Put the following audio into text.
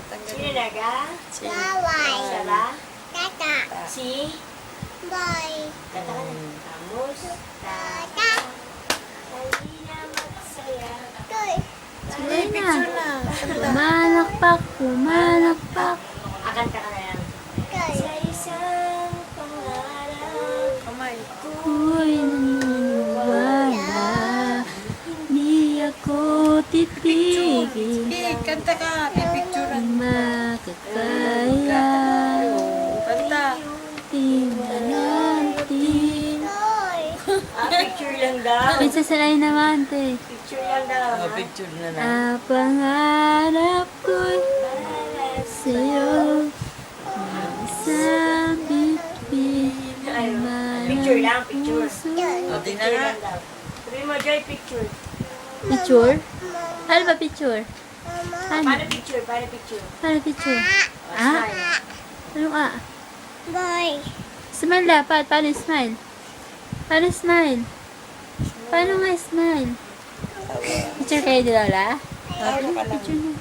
Sino naga? Bawal. Sala? Tata. Si? Boy. Kata ka na. Kamus? Tata. Halina magsaya. Toy. Sige na. Pumalakpak, pumalakpak. Akan ka na yan. Toy. Sa isang pangarap. Kamay. Ako'y naniniwala. Di ako titigil. Sige, kanta ka. Pipicturean. Makakaya. Kanta. Tingnan natin. Toy. Picture lang daw. Pinsasalay naman, te. Picture lang daw. Picture na na. Ang pangarap ko'y sa'yo. Isang bituin. Picture lang, picture. O, di na Picture nga. lang daw. Sabi mo, Joy, picture. Picture? Ano ba picture? Mama. Ano? Paano picture? Paano picture? Paano picture? Ah? Ano ah? Boy. Smile dapat. Paano smile? Paano smile? Paano nga smile? Picture kayo di Lola? Ano ka lang. Picture na.